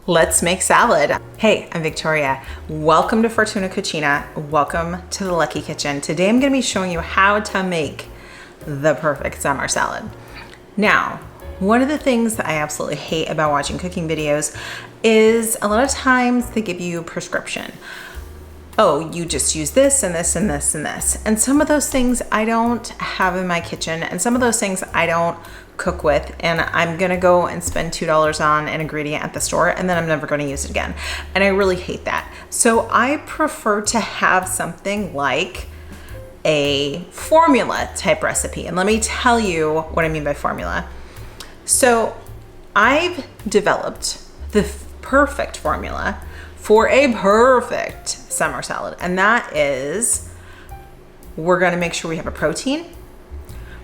Let's make salad. Hey, I'm Victoria. Welcome to Fortuna Cucina. Welcome to the Lucky Kitchen. Today I'm going to be showing you how to make the perfect summer salad. Now, one of the things that I absolutely hate about watching cooking videos is a lot of times they give you a prescription. Oh, you just use this and this and this and this. And some of those things I don't have in my kitchen, and some of those things I don't cook with, and I'm gonna go and spend $2 on an ingredient at the store and then I'm never gonna use it again. And I really hate that. So I prefer to have something like a formula type recipe. And let me tell you what I mean by formula. So I've developed the perfect formula for a perfect summer salad. And that is, we're gonna make sure we have a protein.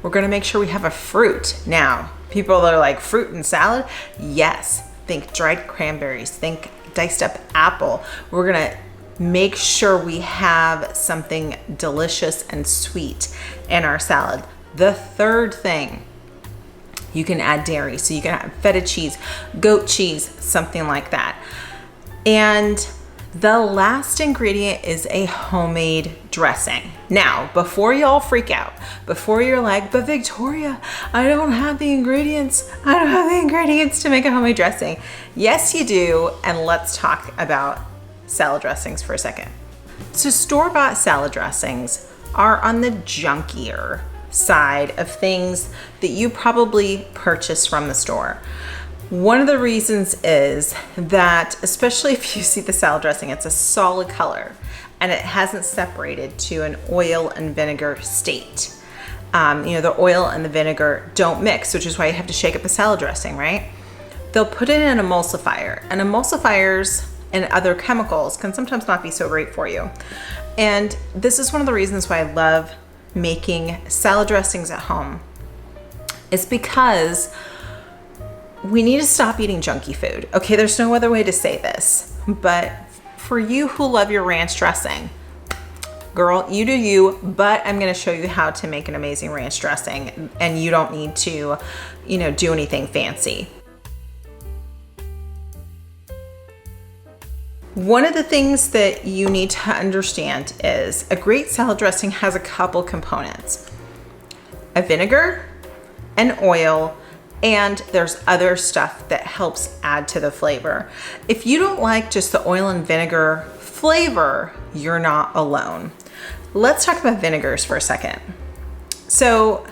We're gonna make sure we have a fruit. Now, people are like, fruit and salad? Yes, think dried cranberries, think diced up apple. We're gonna make sure we have something delicious and sweet in our salad. The third thing, you can add dairy. So you can have feta cheese, goat cheese, something like that. And the last ingredient is a homemade dressing. Now, before y'all freak out, before you're like, but Victoria, I don't have the ingredients. I don't have the ingredients to make a homemade dressing. Yes, you do. And let's talk about salad dressings for a second. So store-bought salad dressings are on the junkier side of things that you probably purchase from the store. One of the reasons is that, especially if you see the salad dressing, it's a solid color and it hasn't separated to an oil and vinegar state. The oil and the vinegar don't mix, which is why you have to shake up the salad dressing, right? They'll put it in an emulsifier, and emulsifiers and other chemicals can sometimes not be so great for you. And this is one of the reasons why I love making salad dressings at home. It's because we need to stop eating junky food. Okay, there's no other way to say this, but for you who love your ranch dressing, girl, you do you, but I'm gonna show you how to make an amazing ranch dressing, and you don't need to, do anything fancy. One of the things that you need to understand is a great salad dressing has a couple components: a vinegar, an oil, and there's other stuff that helps add to the flavor. If you don't like just the oil and vinegar flavor, you're not alone. Let's talk about vinegars for a second. So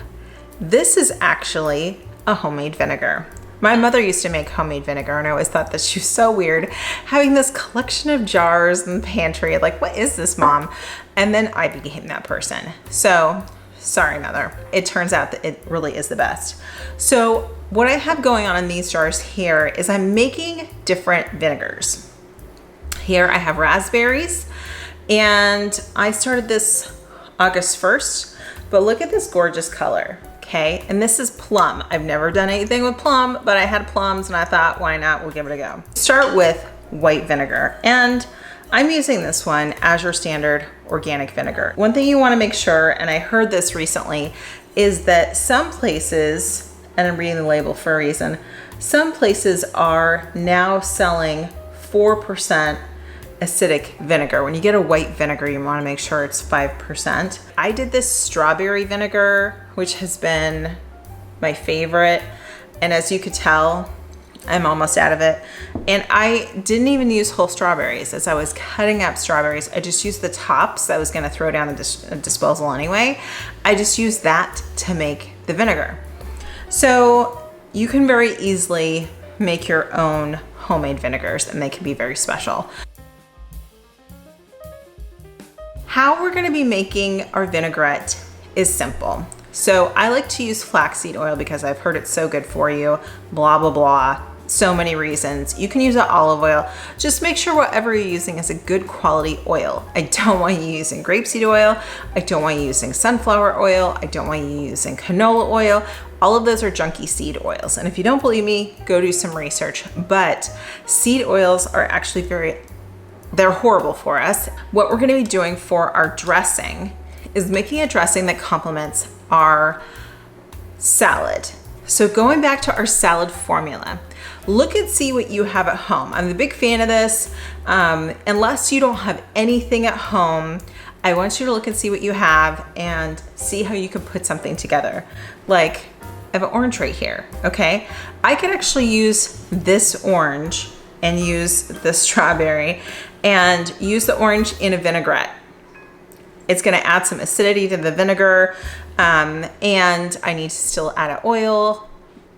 this is actually a homemade vinegar. My mother used to make homemade vinegar, and I always thought that she was so weird, having this collection of jars in the pantry. Like, what is this, Mom? And then I became that person. So sorry, Mother. It turns out that it really is the best. So what I have going on in these jars here is I'm making different vinegars. Here I have raspberries, and I started this August 1st, but look at this gorgeous color, okay? And this is plum. I've never done anything with plum, but I had plums and I thought, why not? We'll give it a go. Start with white vinegar, and I'm using this one as your standard organic vinegar. One thing you wanna make sure, and I heard this recently, is that some places, and I'm reading the label for a reason, some places are now selling 4% acidic vinegar. When you get a white vinegar, you wanna make sure it's 5%. I did this strawberry vinegar, which has been my favorite. And as you could tell, I'm almost out of it. And I didn't even use whole strawberries. As I was cutting up strawberries, I just used the tops I was gonna throw down the disposal anyway. I just used that to make the vinegar. So you can very easily make your own homemade vinegars, and they can be very special. How we're gonna be making our vinaigrette is simple. So I like to use flaxseed oil because I've heard it's so good for you, blah, blah, blah. So many reasons. You can use olive oil. Just make sure whatever you're using is a good quality oil. I don't want you using grapeseed oil. I don't want you using sunflower oil. I don't want you using canola oil. All of those are junky seed oils. And if you don't believe me, go do some research. But seed oils are actually they're horrible for us. What we're gonna be doing for our dressing is making a dressing that complements our salad. So going back to our salad formula, Look and see what you have at home. I'm a big fan of this. Unless you don't have anything at home, I want you to look and see what you have and see how you can put something together. Like, I have an orange right here, okay? I could actually use this orange and use the strawberry and use the orange in a vinaigrette. It's gonna add some acidity to the vinegar, and I need to still add an oil,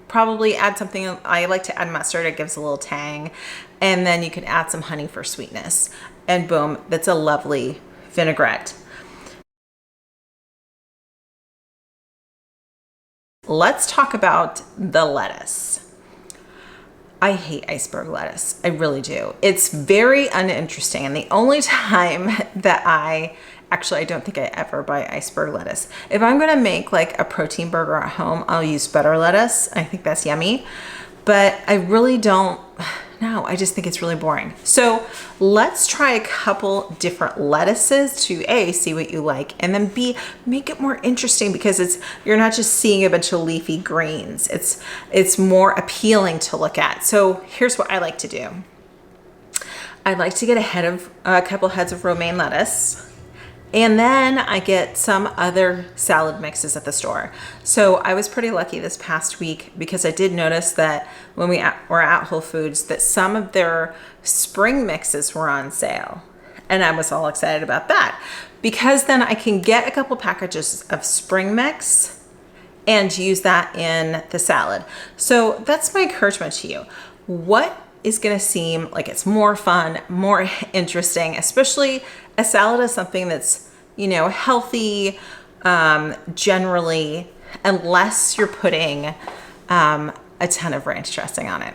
probably add something, I like to add mustard, it gives a little tang, and then you can add some honey for sweetness, and boom, that's a lovely vinaigrette. Let's talk about the lettuce. I hate iceberg lettuce. I really do. It's very uninteresting. And the only time that I don't think I ever buy iceberg lettuce. If I'm gonna make like a protein burger at home, I'll use butter lettuce. I think that's yummy. But I really don't, no, I just think it's really boring. So let's try a couple different lettuces to A, see what you like, and then B, make it more interesting because you're not just seeing a bunch of leafy greens. It's more appealing to look at. So here's what I like to do. I like to get a couple heads of romaine lettuce. And then I get some other salad mixes at the store. So I was pretty lucky this past week because I did notice that when we were at Whole Foods that some of their spring mixes were on sale. And I was all excited about that because then I can get a couple packages of spring mix and use that in the salad. So that's my encouragement to you. What is gonna seem like it's more fun, more interesting, especially a salad is something that's, healthy, generally, unless you're putting a ton of ranch dressing on it.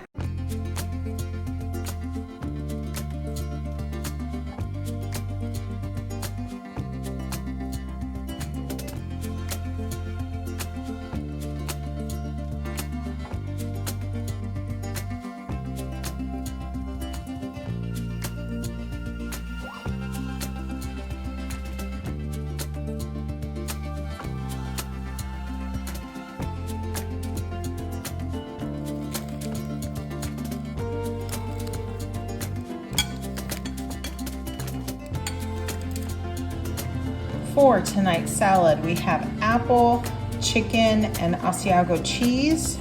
For tonight's salad, we have apple, chicken, and Asiago cheese.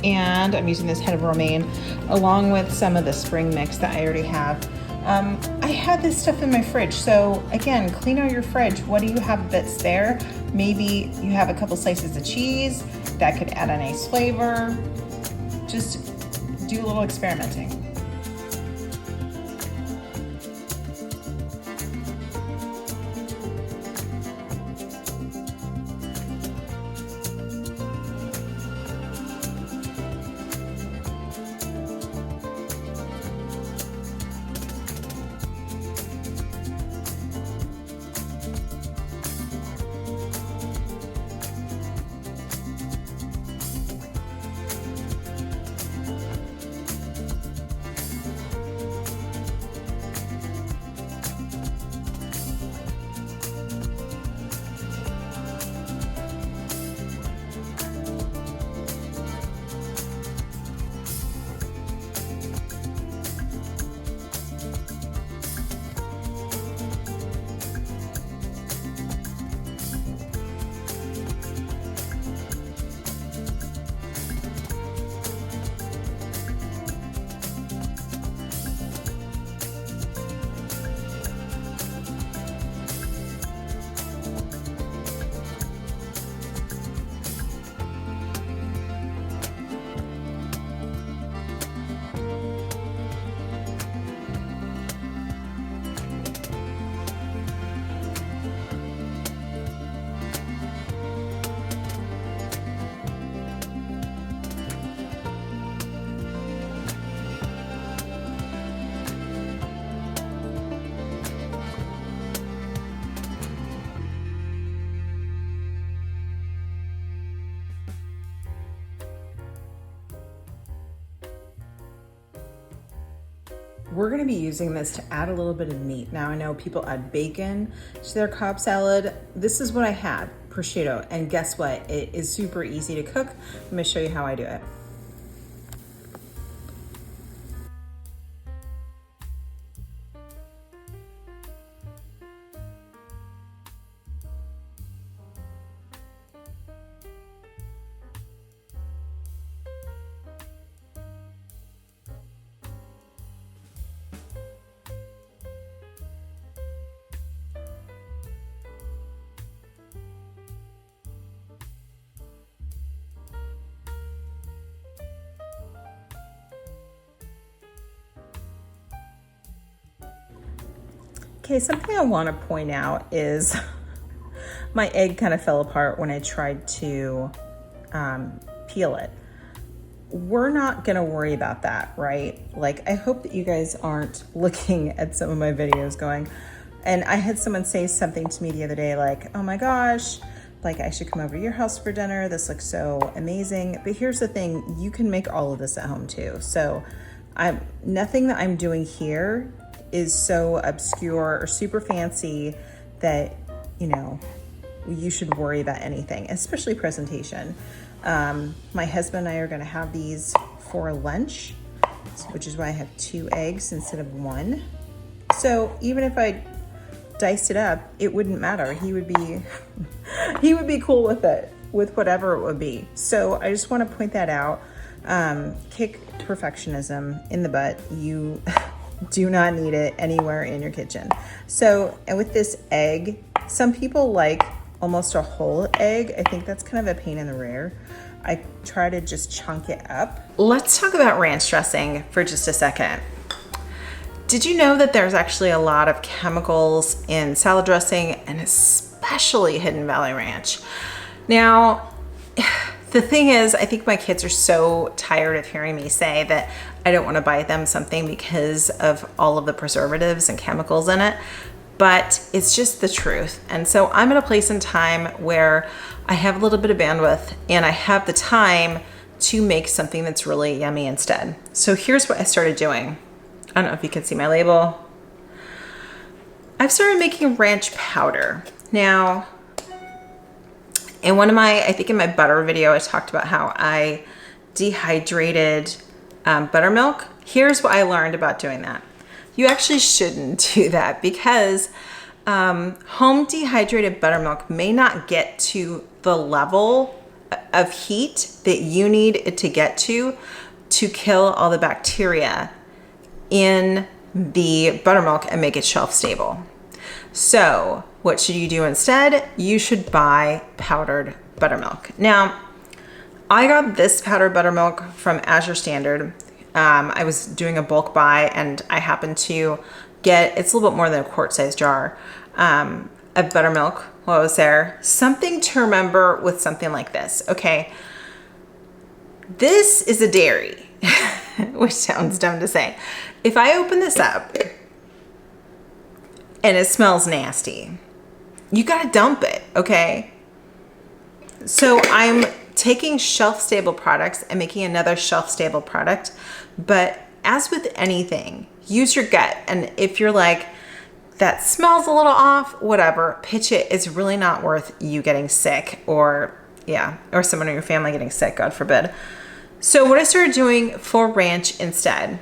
And I'm using this head of romaine along with some of the spring mix that I already have. I had this stuff in my fridge. So again, clean out your fridge. What do you have that's there? Maybe you have a couple slices of cheese that could add a nice flavor. Just do a little experimenting. We're gonna be using this to add a little bit of meat. Now I know people add bacon to their Cobb salad. This is what I had, prosciutto, and guess what? It is super easy to cook. Let me show you how I do it. Okay, something I want to point out is my egg kind of fell apart when I tried to peel it. We're not gonna worry about that, right? Like, I hope that you guys aren't looking at some of my videos going, and I had someone say something to me the other day like, oh my gosh, like I should come over to your house for dinner. This looks so amazing. But here's the thing, you can make all of this at home too. So nothing that I'm doing here is so obscure or super fancy that, you know, you should worry about anything, especially presentation. My husband and I are gonna have these for lunch, which is why I have 2 eggs instead of 1. So even if I diced it up, it wouldn't matter. He would be cool with it, with whatever it would be. So I just want to point that out. Kick perfectionism in the butt. You do not need it anywhere in your kitchen. So, and with this egg, some people like almost a whole egg. I think that's kind of a pain in the rear. I try to just chunk it up. Let's talk about ranch dressing for just a second. Did you know that there's actually a lot of chemicals in salad dressing, and especially Hidden Valley Ranch? Now, the thing is, I think my kids are so tired of hearing me say that I don't want to buy them something because of all of the preservatives and chemicals in it, but it's just the truth. And so I'm at a place in time where I have a little bit of bandwidth and I have the time to make something that's really yummy instead. So here's what I started doing. I don't know if you can see my label. I've started making ranch powder. Now, in one of my, I think in my butter video, I talked about how I dehydrated buttermilk. Here's what I learned about doing that. You actually shouldn't do that because home dehydrated buttermilk may not get to the level of heat that you need it to get to kill all the bacteria in the buttermilk and make it shelf stable. So what should you do instead? You should buy powdered buttermilk. Now, I got this powdered buttermilk from Azure Standard. I was doing a bulk buy and I happened to get, it's a little bit more than a quart size jar of buttermilk while I was there. Something to remember with something like this, okay? This is a dairy, which sounds dumb to say. If I open this up and it smells nasty, you gotta dump it, okay? So I'm taking shelf-stable products and making another shelf-stable product, but as with anything, use your gut. And if you're like, that smells a little off, whatever, pitch it. It's really not worth you getting sick or someone in your family getting sick, God forbid. So what I started doing for ranch instead,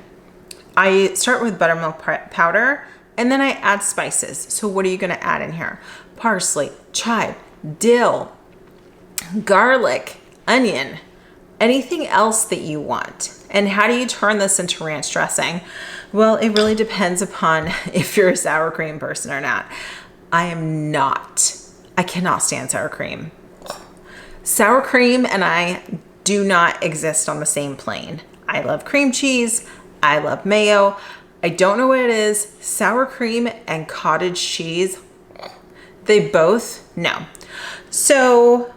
I start with buttermilk powder and then I add spices. So what are you gonna add in here? Parsley, chive, dill, garlic, onion, anything else that you want. And how do you turn this into ranch dressing? Well, it really depends upon if you're a sour cream person or not. I am not. I cannot stand sour cream. Sour cream and I do not exist on the same plane. I love cream cheese. I love mayo. I don't know what it is. Sour cream and cottage cheese, they both, no. So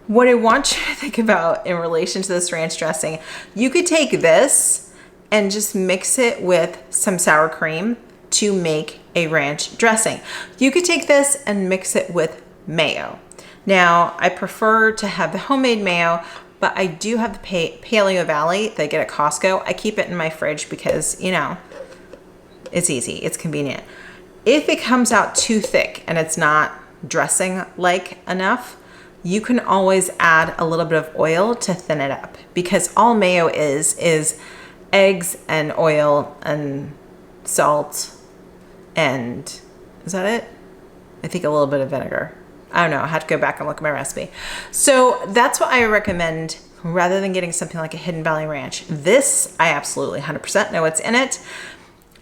what I want you to think about in relation to this ranch dressing, you could take this and just mix it with some sour cream to make a ranch dressing. You could take this and mix it with mayo. Now, I prefer to have the homemade mayo, but I do have the Paleo Valley that I get at Costco. I keep it in my fridge because, you know, it's easy, it's convenient. If it comes out too thick and it's not dressing-like enough, you can always add a little bit of oil to thin it up, because all mayo is eggs and oil and salt and, is that it? I think a little bit of vinegar. I don't know, I have to go back and look at my recipe. So that's what I recommend rather than getting something like a Hidden Valley Ranch. This, I absolutely 100% know what's in it.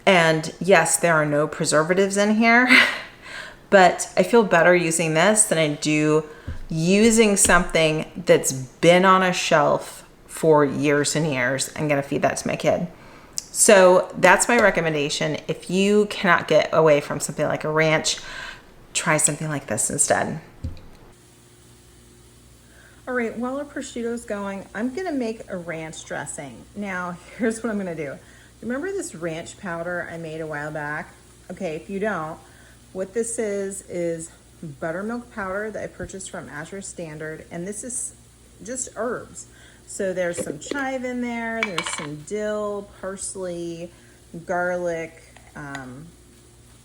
And yes, there are no preservatives in here, but I feel better using this than I do using something that's been on a shelf for years and years. I'm gonna feed that to my kid. So that's my recommendation. If you cannot get away from something like a ranch, try something like this instead. All right, while our prosciutto's going, I'm gonna make a ranch dressing. Now, here's what I'm gonna do. Remember this ranch powder I made a while back? Okay, if you don't, what this is buttermilk powder that I purchased from Azure Standard, and this is just herbs. So there's some chive in there, there's some dill, parsley, garlic,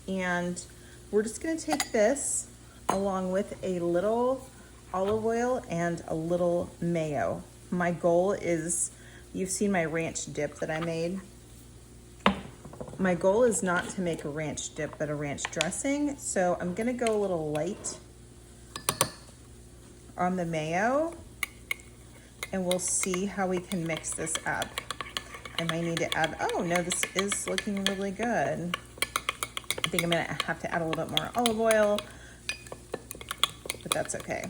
and we're just gonna take this along with a little olive oil and a little mayo. My goal is, you've seen my ranch dip that I made. My goal is not to make a ranch dip, but a ranch dressing. So I'm gonna go a little light on the mayo, and we'll see how we can mix this up. I might need to add, oh no, this is looking really good. I think I'm gonna have to add a little bit more olive oil, but that's okay.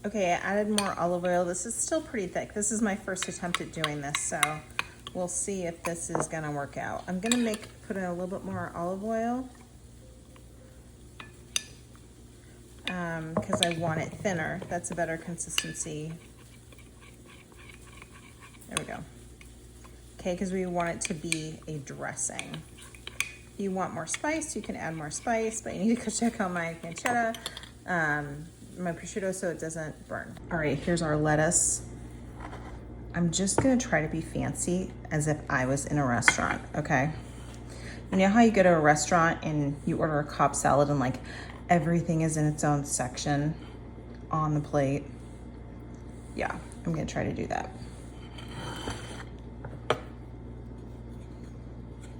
Okay, I added more olive oil. This is still pretty thick. This is my first attempt at doing this, so we'll see if this is gonna work out. I'm gonna put in a little bit more olive oil because I want it thinner. That's a better consistency. There we go. Okay, because we want it to be a dressing. If you want more spice, you can add more spice, but you need to go check out my pancetta, my prosciutto, so it doesn't burn. All right, here's our lettuce. I'm just gonna try to be fancy as if I was in a restaurant, okay? You know how you go to a restaurant and you order a Cobb salad and like everything is in its own section on the plate? Yeah, I'm gonna try to do that.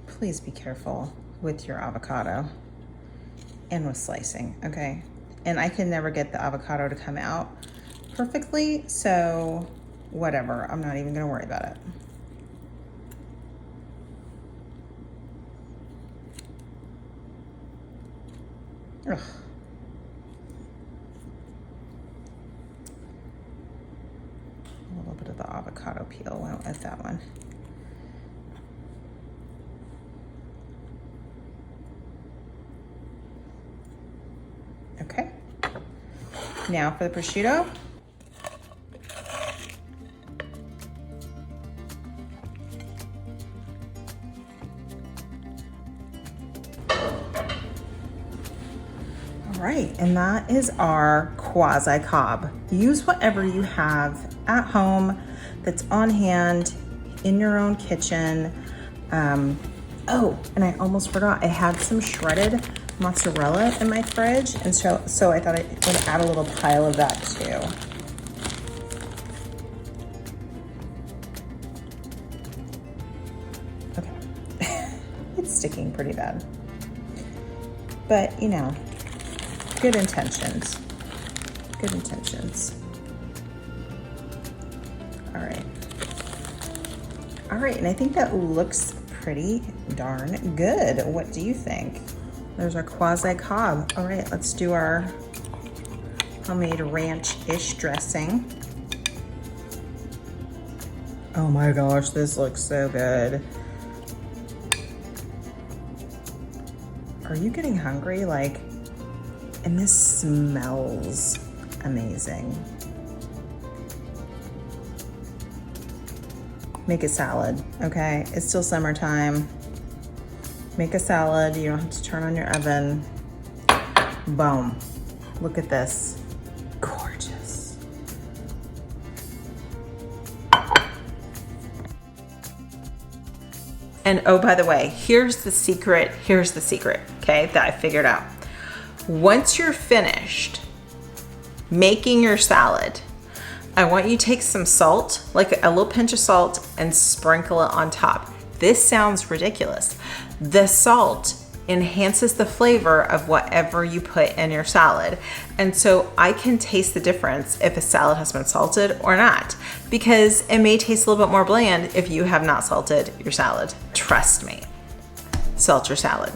Please be careful with your avocado and with slicing, okay? And I can never get the avocado to come out perfectly, so whatever, I'm not even gonna worry about it. Ugh. A little bit of the avocado peel went with that one. Okay, now for the prosciutto. All right, and that is our quasi-Cobb. Use whatever you have at home that's on hand in your own kitchen. Oh, and I almost forgot, I had some shredded mozzarella in my fridge, and so I thought I would add a little pile of that too. Okay, it's sticking pretty bad, but you know, good intentions, good intentions. All right, and I think that looks pretty darn good. What do you think? There's our quasi-Cobb. All right, let's do our homemade ranch-ish dressing. Oh my gosh, this looks so good. Are you getting hungry? Like, and this smells amazing. Make a salad, okay? It's still summertime. Make a salad, you don't have to turn on your oven. Boom. Look at this. Gorgeous. And oh, by the way, here's the secret, okay, that I figured out. Once you're finished making your salad, I want you to take some salt, like a little pinch of salt, and sprinkle it on top. This sounds ridiculous. The salt enhances the flavor of whatever you put in your salad. And so I can taste the difference if a salad has been salted or not, because it may taste a little bit more bland if you have not salted your salad. Trust me, salt your salad.